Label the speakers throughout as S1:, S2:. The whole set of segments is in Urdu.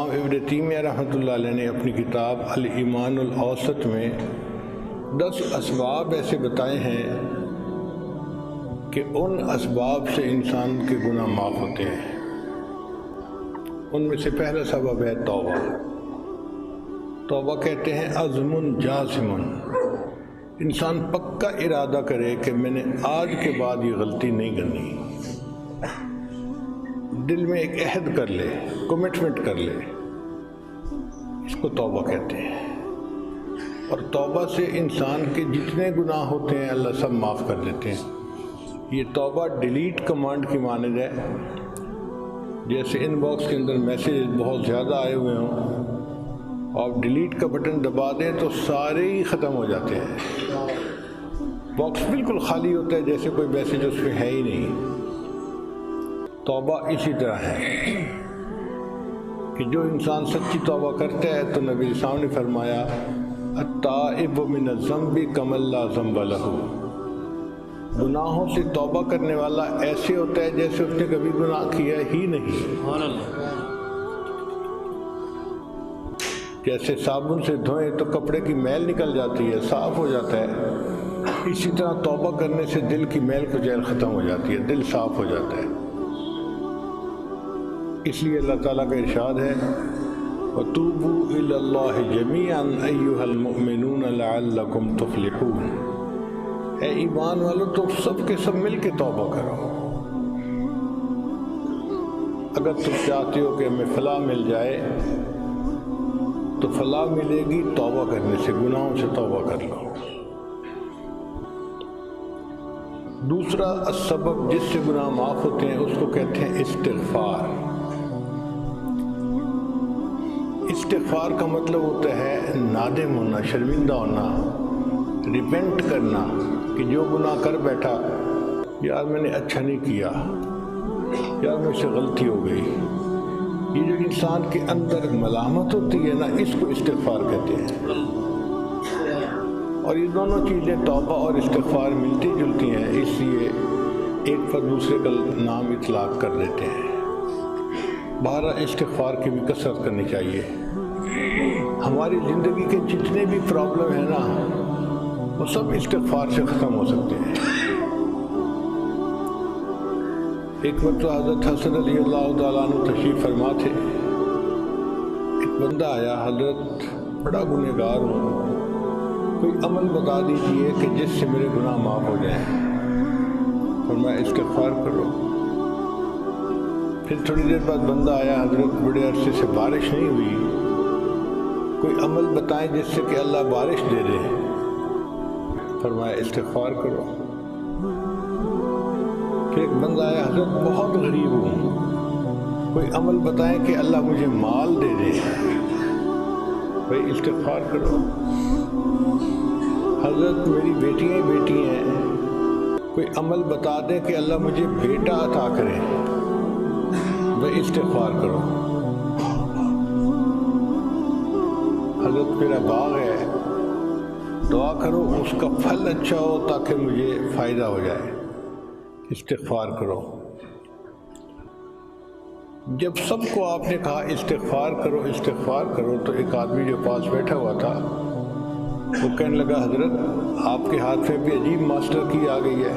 S1: امام ابن تیمیہ رحمۃ اللہ علیہ نے اپنی کتاب الایمان الاوسط میں 10 اسباب ایسے بتائے ہیں کہ ان اسباب سے انسان کے گناہ معاف ہوتے ہیں۔ ان میں سے پہلا سبب ہے توبہ۔ توبہ کہتے ہیں عزم جازم، انسان پکا ارادہ کرے کہ میں نے آج کے بعد یہ غلطی نہیں کرنی، دل میں ایک عہد کر لے، کمٹمنٹ کر لے، اس کو توبہ کہتے ہیں۔ اور توبہ سے انسان کے جتنے گناہ ہوتے ہیں اللہ سب معاف کر دیتے ہیں۔ یہ توبہ ڈیلیٹ کمانڈ کی مانند ہے، جیسے ان باکس کے اندر میسیج بہت زیادہ آئے ہوئے ہوں، آپ ڈیلیٹ کا بٹن دبا دیں تو سارے ہی ختم ہو جاتے ہیں، باکس بالکل خالی ہوتا ہے جیسے کوئی میسیج اس میں ہے ہی نہیں۔ توبہ اسی طرح ہے کہ جو انسان سچی توبہ کرتا ہے تو نبی صاحب نے فرمایا التائب من الذنب کمن لا ذنب لہ، گناہوں سے توبہ کرنے والا ایسے ہوتا ہے جیسے اس نے کبھی گناہ کیا ہی نہیں۔ جیسے صابن سے دھوئیں تو کپڑے کی میل نکل جاتی ہے، صاف ہو جاتا ہے، اسی طرح توبہ کرنے سے دل کی میل کچیل ختم ہو جاتی ہے، دل صاف ہو جاتا ہے۔ اس لیے اللہ تعالیٰ کا ارشاد ہے وَتُوبُوا إِلَى اللَّهِ جَمِيعًا أَيُّهَا الْمُؤْمِنُونَ لَعَلَّكُمْ تُفْلِحُونَ، اے ایمان والو تو سب کے سب مل کے توبہ کرو۔ اگر تم چاہتے ہو کہ ہمیں فلاح مل جائے تو فلاح ملے گی توبہ کرنے سے، گناہوں سے توبہ کر لو۔ دوسرا سبب جس سے گناہ معاف ہوتے ہیں اس کو کہتے ہیں استغفار۔ استغفار کا مطلب ہوتا ہے نادم ہونا، شرمندہ ہونا، ریپینٹ کرنا کہ جو گناہ کر بیٹھا، یار میں نے اچھا نہیں کیا، یار مجھ سے غلطی ہو گئی۔ یہ جو انسان کے اندر ملامت ہوتی ہے نا، اس کو استغفار کہتے ہیں۔ اور یہ دونوں چیزیں توبہ اور استغفار ملتی جلتی ہیں، اس لیے ایک پر دوسرے کا نام اطلاق کر دیتے ہیں۔ بہرحال استغفار کی بھی کثرت کرنی چاہیے۔ ہماری زندگی کے جتنے بھی پرابلم ہیں نا، وہ سب استغفار سے ختم ہو سکتے ہیں۔ ایک مرتبہ حضرت حسن رضی اللہ تعالیٰ عنہ تشریف فرما تھے، ایک بندہ آیا، حضرت بڑا گنہگار ہوں، کوئی عمل بتا دیجئے کہ جس سے میرے گناہ معاف ہو جائیں۔ فرمایا استغفار کرو۔ پھر تھوڑی دیر بعد بندہ آیا، حضرت بڑے عرصے سے بارش نہیں ہوئی، کوئی عمل بتائیں جس سے کہ اللہ بارش دے دے۔ فرمایا استغفار کرو۔ پھر ایک بندہ آیا، حضرت بہت غریب ہوں، کوئی عمل بتائیں کہ اللہ مجھے مال دے دے۔ بھائی استغفار کرو۔ حضرت میری بیٹیاں بیٹی ہیں، کوئی عمل بتا دیں کہ اللہ مجھے بیٹا عطا کرے۔ بھائی استغفار کرو۔ حضرت میرا باغ ہے، دعا کرو اس کا پھل اچھا ہو تاکہ مجھے فائدہ ہو جائے۔ استغفار کرو۔ جب سب کو آپ نے کہا استغفار کرو استغفار کرو، تو ایک آدمی جو پاس بیٹھا ہوا تھا وہ کہنے لگا حضرت آپ کے ہاتھ میں بھی عجیب ماسٹر کی آ گئی ہے،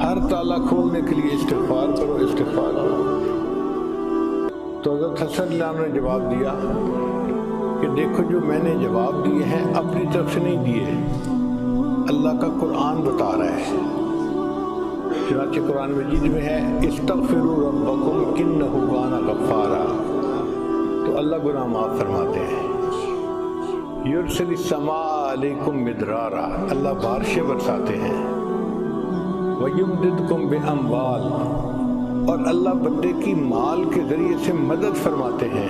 S1: ہر تالا کھولنے کے لیے استغفار کرو استغفار کرو۔ تو حضرت حسن اللہ نے جواب دیا کہ دیکھو جو میں نے جواب دیے ہیں اپنی طرف سے نہیں دیے، اللہ کا قرآن بتا رہا ہے۔ چنانچہ قرآن مجید میں ہے استغفروا ربکم انہ کان غفارا، تو اللہ گناہ معاف فرماتے ہیں۔ یرسل السماء علیکم مدرارا، اللہ بارشیں برساتے ہیں۔ ویمددکم باموال، اور اللہ بندے کی مال کے ذریعے سے مدد فرماتے ہیں۔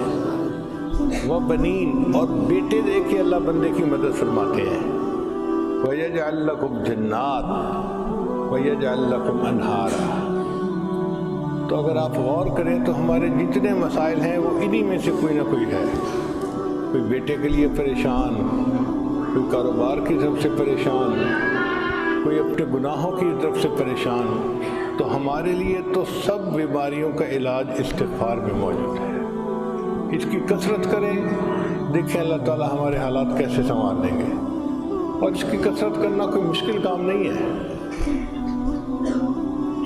S1: وبنین، اور بیٹے دے کے اللہ بندے کی مدد فرماتے ہیں۔ ویجعل لکم جنات وَيَجْعَلْ لَكُمْ أَنْهَارًا، تو اگر آپ غور کریں تو ہمارے جتنے مسائل ہیں وہ انہی میں سے کوئی نہ کوئی ہے۔ کوئی بیٹے کے لیے پریشان، کوئی کاروبار کی طرف سے پریشان، کوئی اپنے گناہوں کی طرف سے پریشان، تو ہمارے لیے تو سب بیماریوں کا علاج استغفار میں موجود ہے۔ اس کی کثرت کریں، دیکھیں اللہ تعالیٰ ہمارے حالات کیسے سنوار دیں گے۔ اور اس کی کثرت کرنا کوئی مشکل کام نہیں ہے،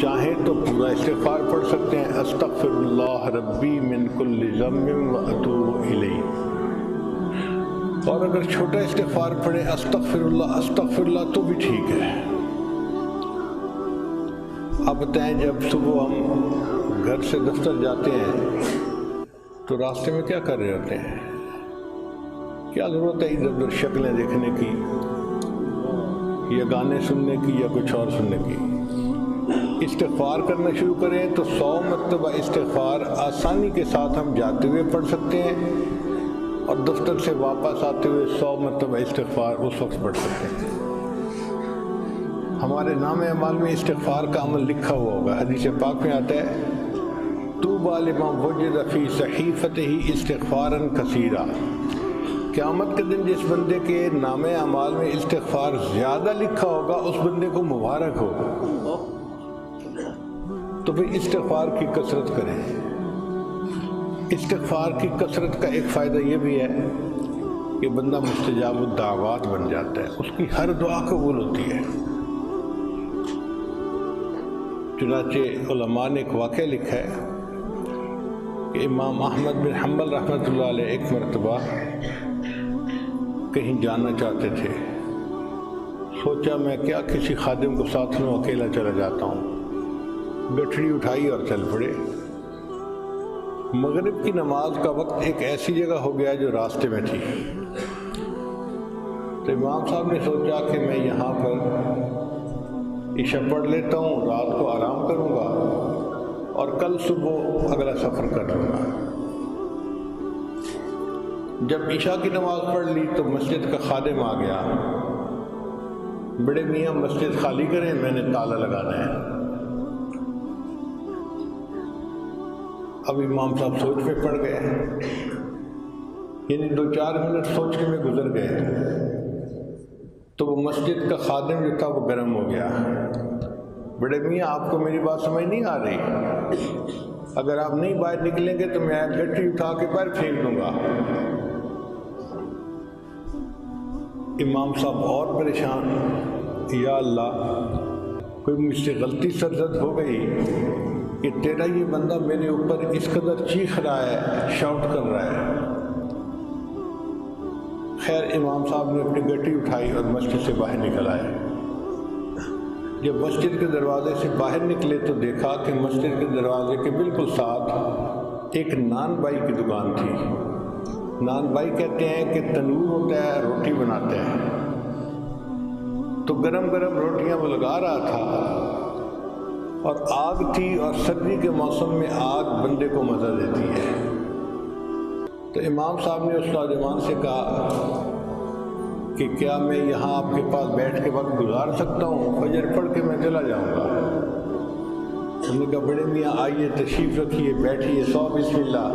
S1: چاہیں تو پورا استغفار پڑھ سکتے ہیں، استغفر اللہ ربی من کل ذنب واتوب الیہ، اور اگر چھوٹا استغفار پڑھیں استغفر اللہ تو بھی ٹھیک ہے۔ اب بتائیں جب صبح ہم گھر سے دفتر جاتے ہیں تو راستے میں کیا کر رہے ہوتے ہیں؟ کیا ضرورت ہے ادھر ادھر شکلیں دیکھنے کی یا گانے سننے کی یا کچھ اور سننے کی؟ استغفار کرنا شروع کریں تو 100 مرتبہ استغفار آسانی کے ساتھ ہم جاتے ہوئے پڑھ سکتے ہیں، اور دفتر سے واپس آتے ہوئے 100 مرتبہ استغفار اس وقت پڑھ سکتے ہیں۔ ہمارے نام اعمال میں استغفار کا عمل لکھا ہوا ہوگا، حدیث پاک میں آتا ہے طوبی لمن وجد فی صحیفتہ استغفارا کثیرا، قیامت کے دن جس بندے کے نام اعمال میں استغفار زیادہ لکھا ہوگا اس بندے کو مبارک ہو۔ تو پھر استغفار کی کثرت کریں۔ استغفار کی کثرت کا ایک فائدہ یہ بھی ہے کہ بندہ مستجاب الدعوات بن جاتا ہے، اس کی ہر دعا قبول ہوتی ہے۔ چنانچہ علماء نے ایک واقعہ لکھا ہے کہ امام احمد بن حنبل رحمۃ اللہ علیہ ایک مرتبہ کہیں جانا چاہتے تھے، سوچا میں کیا کسی خادم کو ساتھ لوں، اکیلا چلا جاتا ہوں، گٹھڑی اٹھائی اور چل پڑے۔ مغرب کی نماز کا وقت ایک ایسی جگہ ہو گیا جو راستے میں تھی، تو امام صاحب نے سوچا کہ میں یہاں پر عشاء پڑھ لیتا ہوں، رات کو آرام کروں گا اور کل صبح اگلا سفر کر لوں گا۔ جب عشاء کی نماز پڑھ لی تو مسجد کا خادم آ گیا، بڑے میاں مسجد خالی کریں، میں نے تالا لگانا ہے۔ اب امام صاحب سوچ میں پڑ گئے، یعنی 2-4 منٹ سوچنے میں گزر گئے، تو وہ مسجد کا خادم جو تھا وہ گرم ہو گیا، بڑے میاں آپ کو میری بات سمجھ نہیں آ رہی؟ اگر آپ نہیں باہر نکلیں گے تو میں گٹھی اٹھا کے باہر پھینک دوں گا۔ امام صاحب اور پریشان، یا اللہ کوئی مجھ سے غلطی سرزد ہو گئی کہ تیرا یہ بندہ میرے اوپر اس قدر چیخ رہا ہے، شاؤٹ کر رہا ہے۔ خیر امام صاحب نے اپنی گٹی اٹھائی اور مسجد سے باہر نکل آئے۔ جب مسجد کے دروازے سے باہر نکلے تو دیکھا کہ مسجد کے دروازے کے بالکل ساتھ ایک نان بائی کی دکان تھی۔ نان بائی کہتے ہیں کہ تنور ہوتا ہے، روٹی بناتے ہیں، تو گرم گرم روٹیاں وہ لگا رہا تھا، اور آگ تھی، اور سردی کے موسم میں آگ بندے کو مزہ دیتی ہے۔ تو امام صاحب نے اس نوجوان سے کہا کہ کیا میں یہاں آپ کے پاس بیٹھ کے وقت گزار سکتا ہوں، فجر پڑھ کے میں چلا جاؤں گا۔ انہوں نے کہا بڑے میاں آئیے، تشریف رکھیے، بیٹھیے، سو بسم اللہ۔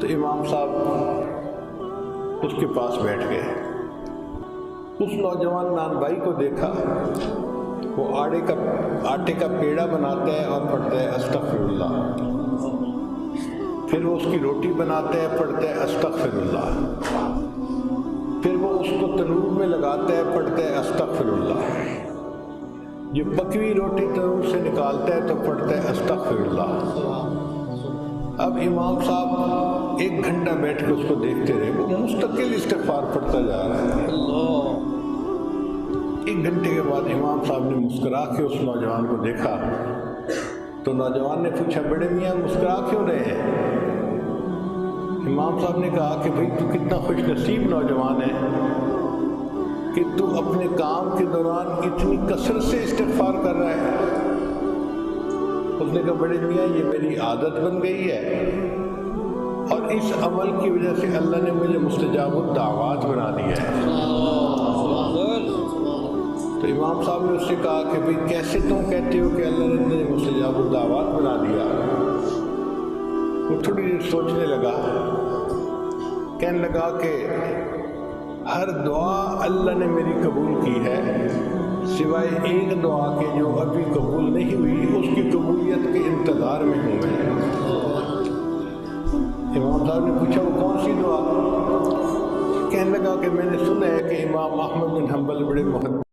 S1: تو امام صاحب اس کے پاس بیٹھ گئے۔ اس نوجوان نان بھائی کو دیکھا، وہ آٹے کا پیڑا بناتا ہے اور پڑھتا ہے استغفر اللہ، پھر وہ اس کی روٹی بناتا ہے، پڑھتا ہے استغفر اللہ، پھر وہ اس کو تنور میں لگاتا ہے، پڑھتا ہے استغفر اللہ، یہ پکی روٹی تنور سے نکالتا ہے تو پڑھتا ہے استغفر اللہ۔ اب امام صاحب 1 گھنٹہ بیٹھ کے اس کو دیکھتے رہے، وہ مستقل استغفار پڑھتا جا رہا ہے۔ 1 گھنٹے کے بعد امام صاحب نے مسکرا کے اس نوجوان کو دیکھا، تو نوجوان نے پوچھا بڑے میاں مسکرا کیوں رہے ہیں؟ امام صاحب نے کہا کہ بھئی تو کتنا خوش نصیب نوجوان ہے کہ تو اپنے کام کے دوران اتنی کثرت سے استغفار کر رہا ہے۔ اس نے کہا بڑے میاں یہ میری عادت بن گئی ہے، اور اس عمل کی وجہ سے اللہ نے مجھے مستجاب الدعوات بنا دیا ہے۔ تو امام صاحب نے اس سے کہا کہ بھئی کیسے تم کہتے ہو کہ اللہ نے مجھے مستجاب الدعوات بنا دیا؟ وہ تھوڑی دیر سوچنے لگا، کہنے لگا کہ ہر دعا اللہ نے میری قبول کی ہے، سوائے ایک دعا کے جو ابھی قبول نہیں ہوئی، اس کی قبولیت کے انتظار میں ہوں میں۔ صاحب نے پوچھا وہ کون سی دعا؟ کہنے لگا کہ میں نے سنا ہے کہ امام احمد بن حنبل بڑے محدث